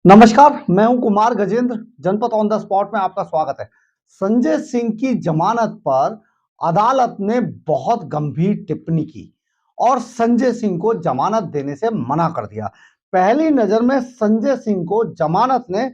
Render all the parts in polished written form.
नमस्कार, मैं हूं कुमार गजेंद्र। जनपद ऑन द स्पॉट में आपका स्वागत है। संजय सिंह की जमानत पर अदालत ने बहुत गंभीर टिप्पणी की और संजय सिंह को जमानत देने से मना कर दिया। पहली नजर में संजय सिंह को जमानत ने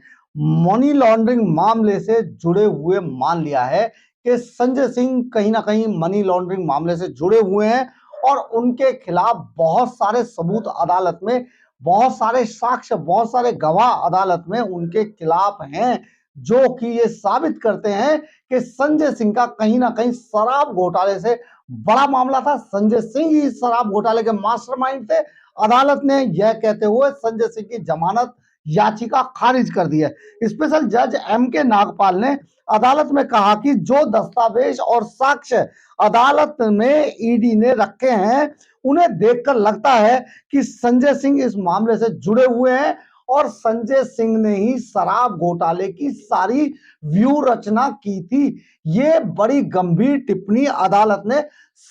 मनी लॉन्ड्रिंग मामले से जुड़े हुए मान लिया है कि संजय सिंह कहीं ना कहीं मनी लॉन्ड्रिंग मामले से जुड़े हुए हैं और उनके खिलाफ बहुत सारे सबूत अदालत में, बहुत सारे साक्ष्य, बहुत सारे गवाह अदालत में उनके खिलाफ हैं, जो कि ये साबित करते हैं कि संजय सिंह का कहीं ना कहीं शराब घोटाले से बड़ा मामला था। संजय सिंह ही इस शराब घोटाले के मास्टरमाइंड थे। अदालत ने यह कहते हुए संजय सिंह की जमानत याचिका खारिज कर दी है। स्पेशल जज एम के नागपाल ने अदालत में कहा कि जो दस्तावेज और साक्ष्य अदालत में ईडी ने रखे हैं, उन्हें देखकर लगता है कि संजय सिंह इस मामले से जुड़े हुए हैं और संजय सिंह ने ही शराब घोटाले की सारी व्यूह रचना की थी। ये बड़ी गंभीर टिप्पणी अदालत ने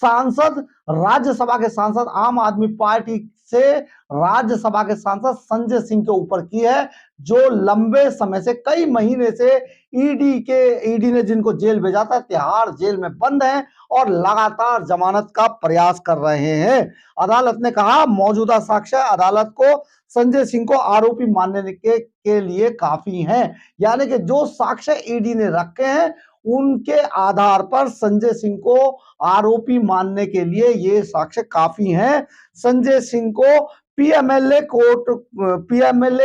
सांसद, राज्यसभा के सांसद, आम आदमी पार्टी से राज्यसभा के सांसद संजय सिंह के ऊपर की है, जो लंबे समय से, कई महीने से ईडी ने जिनको जेल भेजा था, तिहाड़ जेल में बंद हैं और लगातार जमानत का प्रयास कर रहे हैं। अदालत ने कहा मौजूदा साक्ष्य अदालत को संजय सिंह को आरोपी मानने के लिए काफी हैं। यानी कि जो साक्ष्य ईडी ने रखे हैं, उनके आधार पर संजय सिंह को आरोपी मानने के लिए ये साक्ष्य काफी हैं। संजय सिंह को पीएमएलए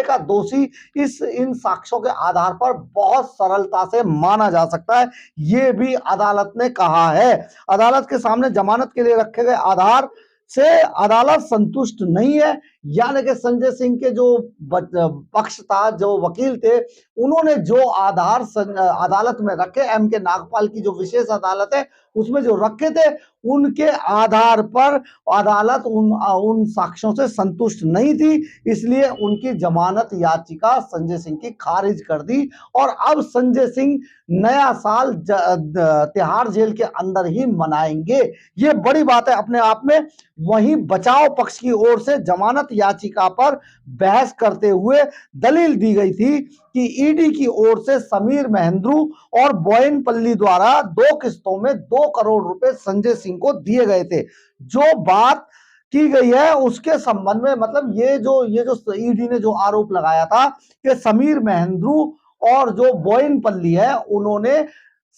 का दोषी इन साक्ष्यों के आधार पर बहुत सरलता से माना जा सकता है, ये भी अदालत ने कहा है। अदालत के सामने जमानत के लिए रखे गए आधार से अदालत संतुष्ट नहीं है। यानी कि संजय सिंह के जो पक्ष था, जो वकील थे, उन्होंने जो आधार अदालत में रखे, एम के नागपाल की जो विशेष अदालत है उसमें जो रखे थे, उनके आधार पर अदालत उन साक्ष्यों से संतुष्ट नहीं थी, इसलिए उनकी जमानत याचिका संजय सिंह की खारिज कर दी। और अब संजय सिंह नया साल तिहाड़ जेल के अंदर ही मनाएंगे। ये बड़ी बात है अपने आप में। वहीं बचाव पक्ष की ओर से जमानत याचिका पर बहस करते हुए दलील दी गई थी कि ईडी की ओर से समीर महेंद्रू और बोयनपल्ली द्वारा 2 किस्तों में 2 करोड़ रुपए संजय सिंह को दिए गए थे। जो बात की गई है उसके संबंध में, मतलब ये जो ईडी ने जो आरोप लगाया था कि समीर महेंद्रू और जो बोयनपल्ली है, उन्होंने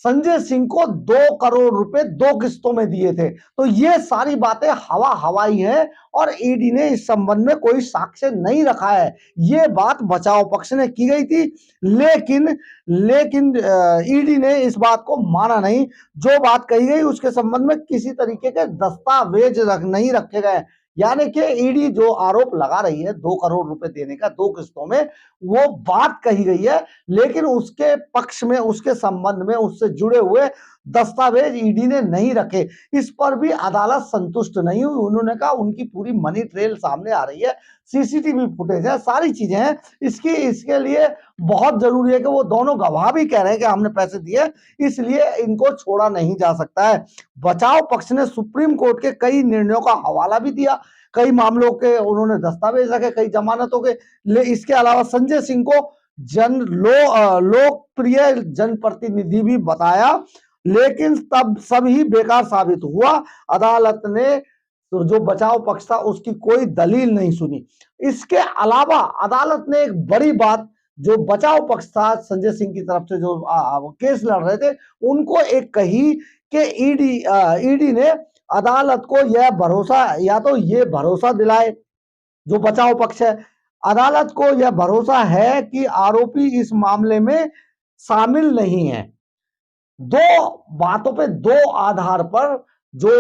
संजय सिंह को 2 करोड़ रुपए 2 किस्तों में दिए थे, तो ये सारी बातें हवाई हैं और ईडी ने इस संबंध में कोई साक्ष्य नहीं रखा है। ये बात बचाव पक्ष ने की गई थी, लेकिन ईडी ने इस बात को माना नहीं। जो बात कही गई उसके संबंध में किसी तरीके के दस्तावेज नहीं रखे गए। यानी कि ईडी जो आरोप लगा रही है 2 करोड़ रुपए देने का 2 किस्तों में, वो बात कही गई है, लेकिन उसके पक्ष में, उसके संबंध में, उससे जुड़े हुए दस्तावेज ईडी ने नहीं रखे। इस पर भी अदालत संतुष्ट नहीं हुई। उन्होंने कहा उनकी पूरी मनी ट्रेल सामने आ रही है, सीसीटीवी फुटेज है, सारी चीजें हैं। इसके लिए बहुत जरूरी है कि वो दोनों गवाह भी कह रहे हैं कि हमने पैसे दिए, इसलिए इनको छोड़ा नहीं जा सकता है। बचाव पक्ष ने सुप्रीम कोर्ट के कई निर्णयों का हवाला भी दिया, कई मामलों के उन्होंने दस्तावेज रखे, कई जमानतों के। इसके अलावा संजय सिंह को लोकप्रिय जनप्रतिनिधि भी बताया, लेकिन तब सभी बेकार साबित हुआ। अदालत ने तो जो बचाव पक्ष था उसकी कोई दलील नहीं सुनी। इसके अलावा अदालत ने एक बड़ी बात, जो बचाव पक्ष था संजय सिंह की तरफ से जो केस लड़ रहे थे, उनको एक कही कि ईडी ने अदालत को यह भरोसा, या तो ये भरोसा दिलाए, जो बचाव पक्ष है, अदालत को यह भरोसा है कि आरोपी इस मामले में शामिल नहीं है। 2 बातों पे, 2 आधार पर जो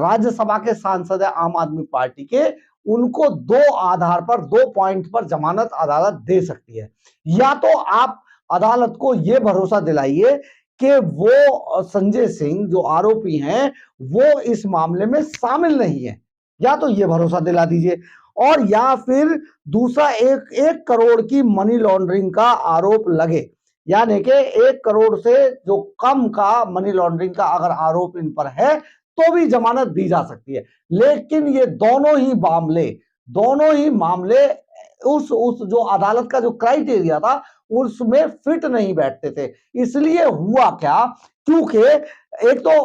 राज्यसभा के सांसद है आम आदमी पार्टी के, उनको 2 आधार पर, 2 पॉइंट पर जमानत अदालत दे सकती है। या तो आप अदालत को यह भरोसा दिलाइए कि वो संजय सिंह जो आरोपी हैं वो इस मामले में शामिल नहीं है, या तो ये भरोसा दिला दीजिए। और या फिर दूसरा, 1 करोड़ की मनी लॉन्ड्रिंग का आरोप लगे, यानी कि 1 करोड़ से जो कम का मनी लॉन्ड्रिंग का अगर आरोप इन पर है तो भी जमानत दी जा सकती है। लेकिन ये दोनों ही मामले उस जो अदालत का जो क्राइटेरिया था उसमें फिट नहीं बैठते थे। इसलिए हुआ क्या, क्योंकि एक तो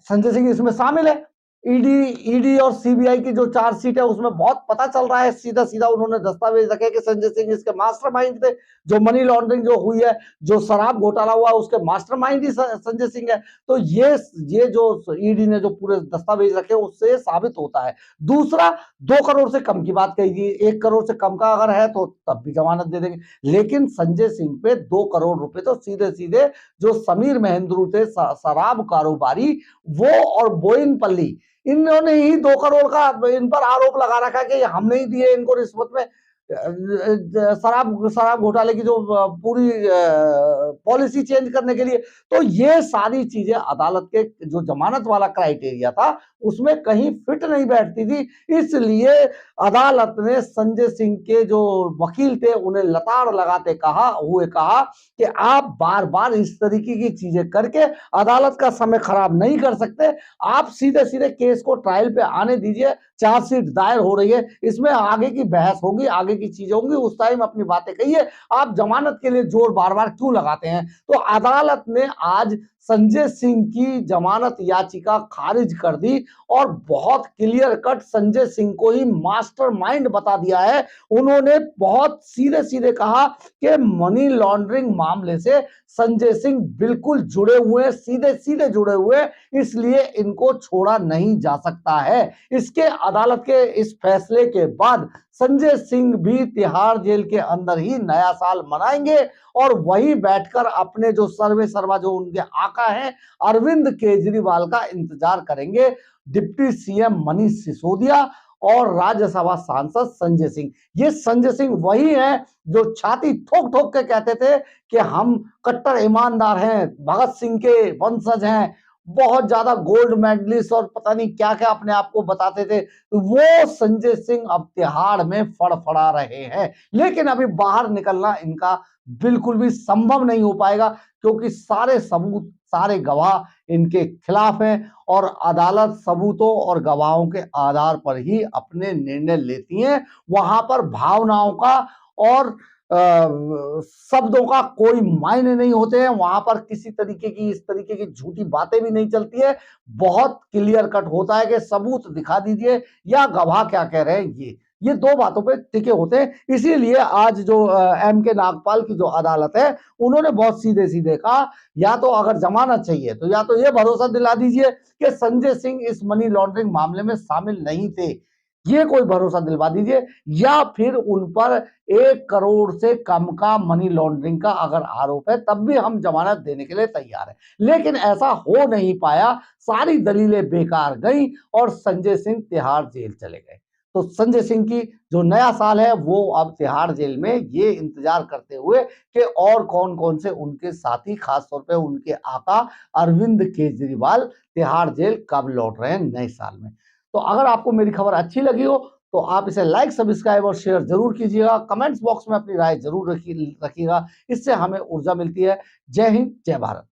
संजय सिंह इसमें शामिल है, ईडी ईडी और सीबीआई की जो चार्जशीट है उसमें बहुत पता चल रहा है, सीधा सीधा उन्होंने दस्तावेज रखे कि संजय सिंह इसके मास्टरमाइंड थे। जो मनी लॉन्ड्रिंग जो हुई है, जो शराब घोटाला हुआ, उसके मास्टरमाइंड ही संजय सिंह है। तो ये जो ईडी ने जो पूरे दस्तावेज रखे उससे साबित होता है। दूसरा, 2 करोड़ से कम की बात कही गई, 1 करोड़ से कम का अगर है तो तब भी जमानत दे देंगे, लेकिन संजय सिंह पे 2 करोड़ रुपए तो सीधे सीधे जो समीर महेंद्रू थे शराब कारोबारी, वो और बोयिनपल्ली, इन्होंने ही 2 करोड़ का इन पर आरोप लगा रखा है कि हमने ही दिए इनको रिश्वत में शराब शराब घोटाले की जो पूरी पॉलिसी चेंज करने के लिए। तो ये सारी चीजें अदालत के जो जमानत वाला क्राइटेरिया था उसमें कहीं फिट नहीं बैठती थी। इसलिए अदालत ने संजय सिंह के जो वकील थे उन्हें लताड़ लगाते कहा कि आप बार बार इस तरीके की चीजें करके अदालत का समय खराब नहीं कर सकते, आप सीधे सीधे केस को ट्रायल पे आने दीजिए, चार्जशीट दायर हो रही है, इसमें आगे की बहस होगी, आगे की चीजें होंगी, उस टाइम अपनी बातें कहिए, आप जमानत के लिए जोर बार बार क्यों लगाते हैं। तो अदालत ने आज संजय सिंह की जमानत याचिका खारिज कर दी और बहुत क्लियर कट संजय सिंह को ही मास्टरमाइंड बता दिया है। उन्होंने बहुत सीधे सीधे कहा कि मनी लॉन्ड्रिंग मामले से संजय सिंह बिल्कुल जुड़े हुए हैं, सीधे सीधे जुड़े हुए, इसलिए इनको छोड़ा नहीं जा सकता है। इसके अदालत के इस फैसले के बाद संजय सिंह भी तिहाड़ जेल के अंदर ही नया साल मनाएंगे और वही बैठकर अपने जो सर्वे सर्वा जो उनके आका हैं अरविंद केजरीवाल का इंतजार करेंगे। डिप्टी सीएम मनीष सिसोदिया और राज्यसभा सांसद संजय सिंह, ये संजय सिंह वही हैं जो छाती ठोक ठोक के कहते थे कि हम कट्टर ईमानदार हैं, भगत सिंह के वंशज हैं, बहुत ज्यादा गोल्ड मेडलिस्ट और पता नहीं क्या क्या अपने आप को बताते थे। वो संजय सिंह अब तिहाड़ में फड़फड़ा रहे हैं, लेकिन अभी बाहर निकलना इनका बिल्कुल भी संभव नहीं हो पाएगा, क्योंकि सारे सबूत सारे गवाह इनके खिलाफ हैं और अदालत सबूतों और गवाहों के आधार पर ही अपने निर्णय लेती है। वहां पर भावनाओं का और शब्दों का कोई मायने नहीं होते हैं, वहां पर किसी तरीके की इस तरीके की झूठी बातें भी नहीं चलती है। बहुत क्लियर कट होता है कि सबूत दिखा दीजिए या गवाह क्या कह रहे हैं, ये 2 बातों पे टिके होते हैं। इसीलिए आज जो एम के नागपाल की जो अदालत है उन्होंने बहुत सीधे सीधे कहा, या तो अगर जमानत चाहिए तो या तो ये भरोसा दिला दीजिए कि संजय सिंह इस मनी लॉन्ड्रिंग मामले में शामिल नहीं थे, ये कोई भरोसा दिलवा दीजिए, या फिर उन पर 1 करोड़ से कम का मनी लॉन्ड्रिंग का अगर आरोप है तब भी हम जमानत देने के लिए तैयार हैं। लेकिन ऐसा हो नहीं पाया, सारी दलीलें बेकार गई और संजय सिंह तिहाड़ जेल चले गए। तो संजय सिंह की जो नया साल है वो अब तिहाड़ जेल में ये इंतजार करते हुए कि और कौन कौन से उनके साथी, खासतौर पे उनके आका अरविंद केजरीवाल तिहाड़ जेल कब लौट रहे हैं नए साल में। तो अगर आपको मेरी खबर अच्छी लगी हो तो आप इसे लाइक, सब्सक्राइब और शेयर जरूर कीजिएगा। कमेंट्स बॉक्स में अपनी राय जरूर रखिएगा, इससे हमें ऊर्जा मिलती है। जय हिंद, जय भारत।